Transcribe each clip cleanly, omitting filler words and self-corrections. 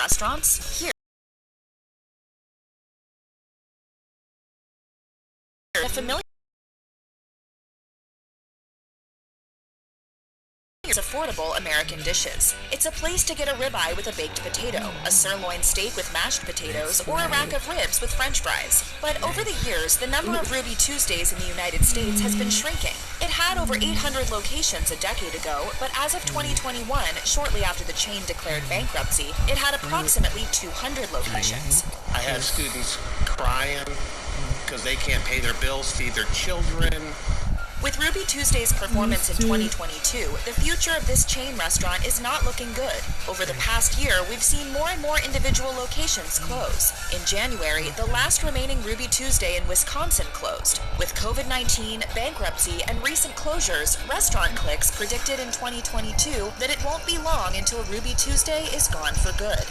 restaurants? Here, a familiar affordable American dishes. It's a place to get a ribeye with a baked potato, a sirloin steak with mashed potatoes, or a rack of ribs with French fries. But over the years, the number of Ruby Tuesdays in the United States has been shrinking. It had over 800 locations a decade ago, but as of 2021, shortly after the chain declared bankruptcy, it had approximately 200 locations. I had students crying because they can't pay their bills, feed their children. With Ruby Tuesday's performance in 2022, the future of this chain restaurant is not looking good. Over the past year, we've seen more and more individual locations close. In January, the last remaining Ruby Tuesday in Wisconsin closed. With COVID-19, bankruptcy, and recent closures, Restaurant Clicks predicted in 2022 that it won't be long until Ruby Tuesday is gone for good.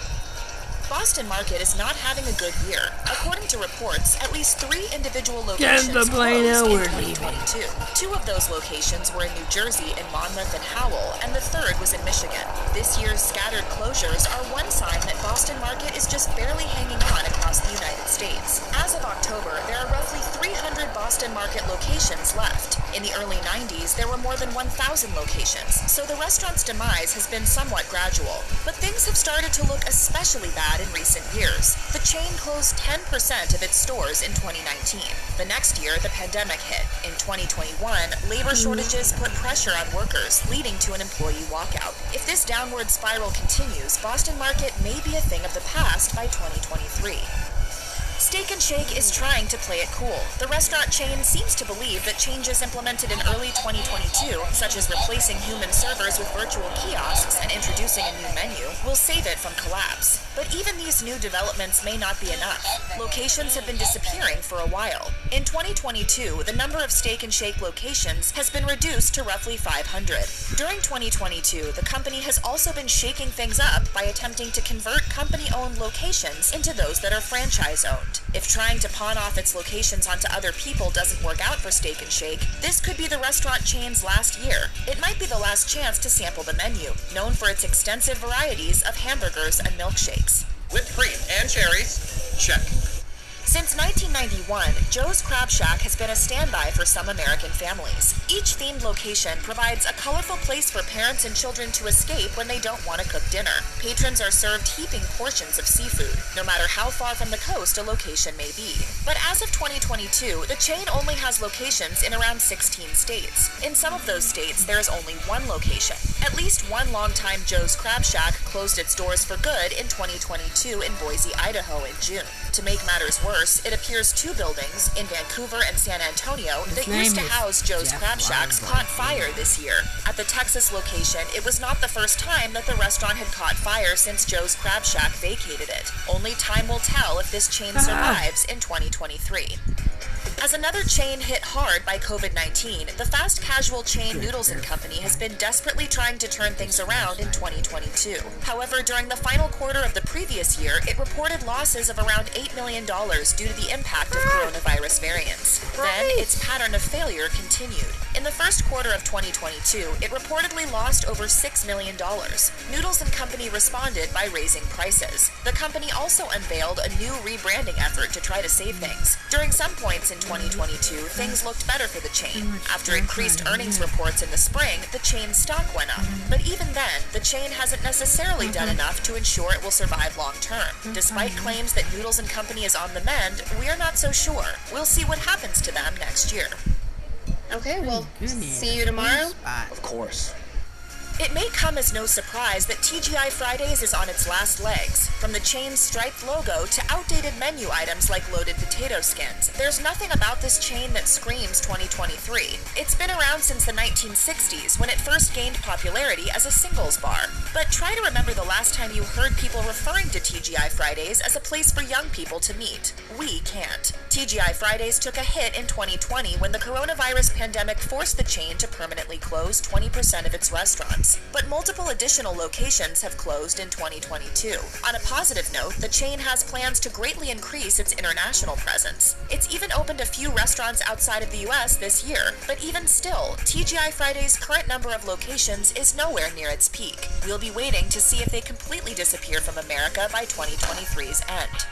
Boston Market is not having a good year. According to reports, at least 3 individual locations closed in 2022. 2 of those locations were in New Jersey in Monmouth and Howell, and the third was in Michigan. This year's scattered closures are one sign that Boston Market is just barely hanging on across the United States. As of October, there are roughly 300 Boston Market locations left. In the early 90s, there were more than 1,000 locations, so the restaurant's demise has been somewhat gradual. But things have started to look especially bad in recent years. The chain closed 10% of its stores in 2019. The next year, the pandemic hit. In 2021, labor shortages put pressure on workers, leading to an employee walkout. If this downward spiral continues, Boston Market may be a thing of the past by 2023. Steak 'n Shake is trying to play it cool. The restaurant chain seems to believe that changes implemented in early 2022, such as replacing human servers with virtual kiosks and introducing a new menu, will save it from collapse. But even these new developments may not be enough. Locations have been disappearing for a while. In 2022, the number of Steak 'n Shake locations has been reduced to roughly 500. During 2022, the company has also been shaking things up by attempting to convert company-owned locations into those that are franchise-owned. If trying to pawn off its locations onto other people doesn't work out for Steak 'n Shake, this could be the restaurant chain's last year. It might be the last chance to sample the menu, known for its extensive varieties of hamburgers and milkshakes. Whipped cream and cherries, check. Since 1991, Joe's Crab Shack has been a standby for some American families. Each themed location provides a colorful place for parents and children to escape when they don't want to cook dinner. Patrons are served heaping portions of seafood, no matter how far from the coast a location may be. But as of 2022, the chain only has locations in around 16 states. In some of those states, there is only one location. At least one longtime Joe's Crab Shack closed its doors for good in 2022 in Boise, Idaho in June. To make matters worse, it appears 2 buildings in Vancouver and San Antonio that used to house Joe's Crab Shacks caught fire this year. At the Texas location, it was not the first time that the restaurant had caught fire since Joe's Crab Shack vacated it. Only time will tell if this chain survives in 2023. As another chain hit hard by COVID-19, the fast casual chain Noodles & Company has been desperately trying to turn things around in 2022. However, during the final quarter of the previous year, it reported losses of around $8 million due to the impact of coronavirus variants. Then, its pattern of failure continued. In the first quarter of 2022, it reportedly lost over $6 million. Noodles & Company responded by raising prices. The company also unveiled a new rebranding effort to try to save things. During some points in 2022, things looked better for the chain. After increased earnings reports in the spring, the chain's stock went up. But even then, the chain hasn't necessarily done enough to ensure it will survive long term. Despite claims that Noodles & Company is on the mend, we're not so sure. We'll see what happens to them next year. Okay, well, see you tomorrow. Of course. It may come as no surprise that TGI Fridays is on its last legs. From the chain's striped logo to outdated menu items like loaded potato skins, there's nothing about this chain that screams 2023. It's been around since the 1960s when it first gained popularity as a singles bar. But try to remember the last time you heard people referring to TGI Fridays as a place for young people to meet. We can't. TGI Fridays took a hit in 2020 when the coronavirus pandemic forced the chain to permanently close 20% of its restaurants. Fridays, but multiple additional locations have closed in 2022. On a positive note, the chain has plans to greatly increase its international presence. It's even opened a few restaurants outside of the US this year, but even still, TGI Fridays' current number of locations is nowhere near its peak. We'll be waiting to see if they completely disappear from America by 2023's end.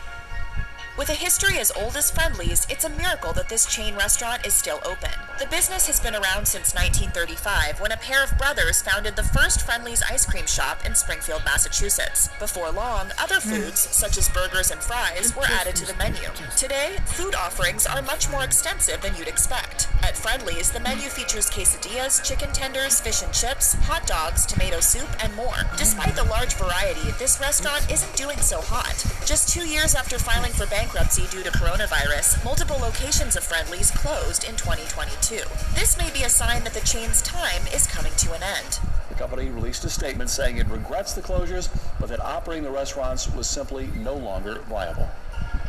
With a history as old as Friendly's, it's a miracle that this chain restaurant is still open. The business has been around since 1935, when a pair of brothers founded the first Friendly's ice cream shop in Springfield, Massachusetts. Before long, other foods, such as burgers and fries, were added to the menu. Today, food offerings are much more extensive than you'd expect. At Friendly's, the menu features quesadillas, chicken tenders, fish and chips, hot dogs, tomato soup, and more. Despite the large variety, this restaurant isn't doing so hot. Just 2 years after filing for bankruptcy due to coronavirus, multiple locations of Friendly's closed in 2022. This may be a sign that the chain's time is coming to an end. The company released a statement saying it regrets the closures, but that operating the restaurants was simply no longer viable.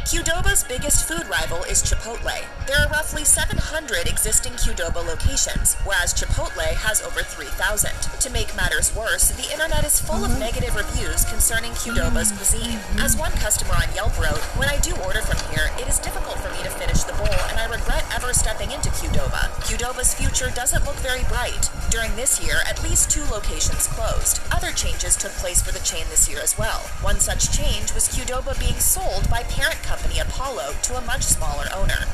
Qdoba's biggest food rival is Chipotle. There are roughly 700 existing Qdoba locations, whereas Chipotle has over 3,000. To make matters worse, the internet is full of negative reviews concerning Qdoba's cuisine. As one customer on Yelp wrote, "When I do order from here, it is difficult for me to finish the bowl, and I regret ever stepping into Qdoba. Qdoba's future doesn't look very bright." During this year, at least 2 locations closed. Other changes took place for the chain this year as well. One such change was Qdoba being sold by parent company Apollo to a much smaller owner.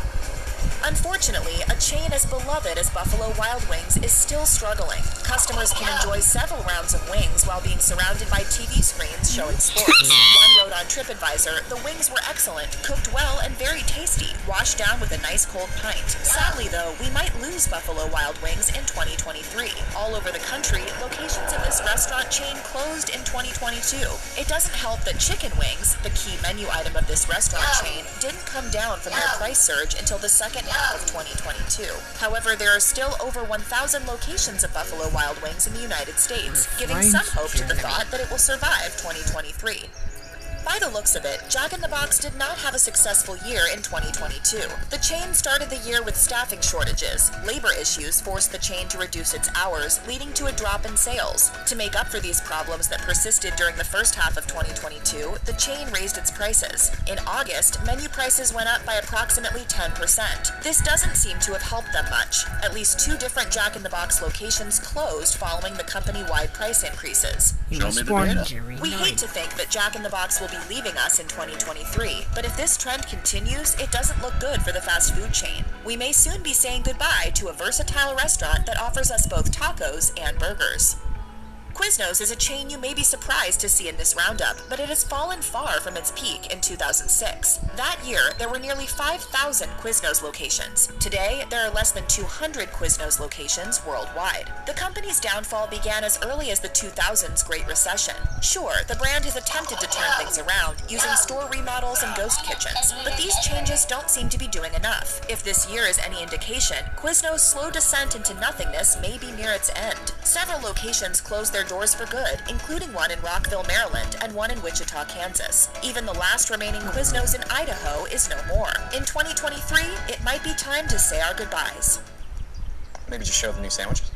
Unfortunately, a chain as beloved as Buffalo Wild Wings is still struggling. Customers can enjoy several rounds of wings while being surrounded by TV screens showing sports. One wrote on TripAdvisor, "The wings were excellent, cooked well and very tasty, washed down with a nice cold pint. Sadly though, we might lose Buffalo Wild Wings in 2023. All over the country, locations of this restaurant chain closed in 2022. It doesn't help that chicken wings, the key menu item of this restaurant chain, didn't come down from their price surge until the second half of 2022. However, there are still over 1,000 locations of Buffalo Wild Wings in the United States, giving some hope to the thought that it will survive 2023. By the looks of it, Jack in the Box did not have a successful year in 2022. The chain started the year with staffing shortages. Labor issues forced the chain to reduce its hours, leading to a drop in sales. To make up for these problems that persisted during the first half of 2022, the chain raised its prices. In August, menu prices went up by approximately 10%. This doesn't seem to have helped them much. At least 2 different Jack in the Box locations closed following the company-wide price increases. Show me the data. We hate to think that Jack in the Box will be leaving us in 2023, but if this trend continues, it doesn't look good for the fast food chain. We may soon be saying goodbye to a versatile restaurant that offers us both tacos and burgers. Quiznos is a chain you may be surprised to see in this roundup, but it has fallen far from its peak in 2006. That year, there were nearly 5,000 Quiznos locations. Today, there are less than 200 Quiznos locations worldwide. The company's downfall began as early as the 2000s Great Recession. Sure, the brand has attempted to turn things around, using store remodels and ghost kitchens, but these changes don't seem to be doing enough. If this year is any indication, Quiznos' slow descent into nothingness may be near its end. Several locations closed their doors for good, including one in Rockville, Maryland, and one in Wichita, Kansas. Even the last remaining Quiznos in Idaho is no more. In 2023, it might be time to say our goodbyes. Maybe just show the new sandwiches.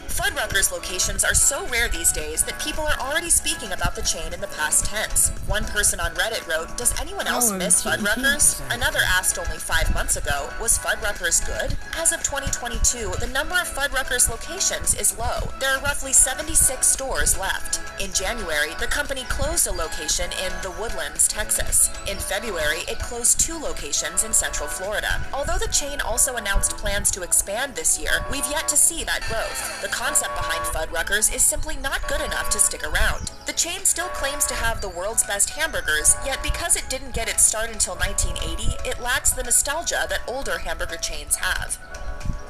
Fuddruckers locations are so rare these days that people are already speaking about the chain in the past tense. One person on Reddit wrote, "Does anyone else miss Fuddruckers?" Another asked only 5 months ago, "Was Fuddruckers good?" As of 2022, the number of Fuddruckers locations is low. There are roughly 76 stores left. In January, the company closed a location in The Woodlands, Texas. In February, it closed 2 locations in Central Florida. Although the chain also announced plans to expand this year, we've yet to see that growth. The concept behind Fuddruckers is simply not good enough to stick around. The chain still claims to have the world's best hamburgers, yet because it didn't get its start until 1980, it lacks the nostalgia that older hamburger chains have.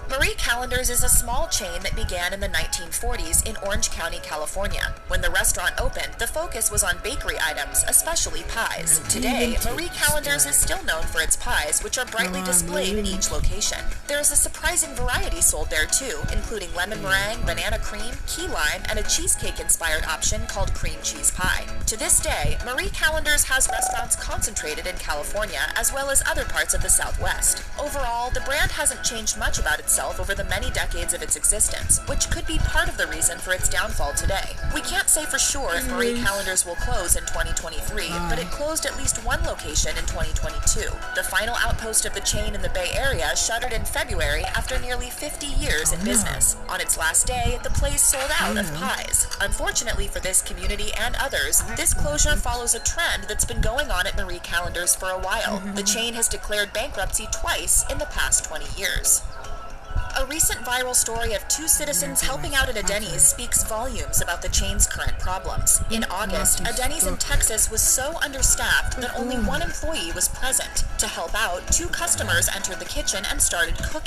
Marie Callender's is a small chain that began in the 1940s in Orange County, California. When the restaurant opened, the focus was on bakery items, especially pies. Today, Marie Callender's is still known for its pies, which are brightly displayed in each location. There is a surprising variety sold there too, including lemon meringue, banana cream, key lime, and a cheesecake-inspired option called cream cheese pie. To this day, Marie Callender's has restaurants concentrated in California as well as other parts of the Southwest. Overall, the brand hasn't changed much about itself itself over the many decades of its existence, which could be part of the reason for its downfall today. We can't say for sure if Marie Callender's will close in 2023, but it closed at least one location in 2022. The final outpost of the chain in the Bay Area shuttered in February after nearly 50 years in business. On its last day, the place sold out of pies. Unfortunately for this community and others, this closure follows a trend that's been going on at Marie Callender's for a while. The chain has declared bankruptcy twice in the past 20 years. A recent viral story of two citizens helping out at a Denny's speaks volumes about the chain's current problems. In August, a Denny's in Texas was so understaffed that only one employee was present. To help out, two customers entered the kitchen and started cooking.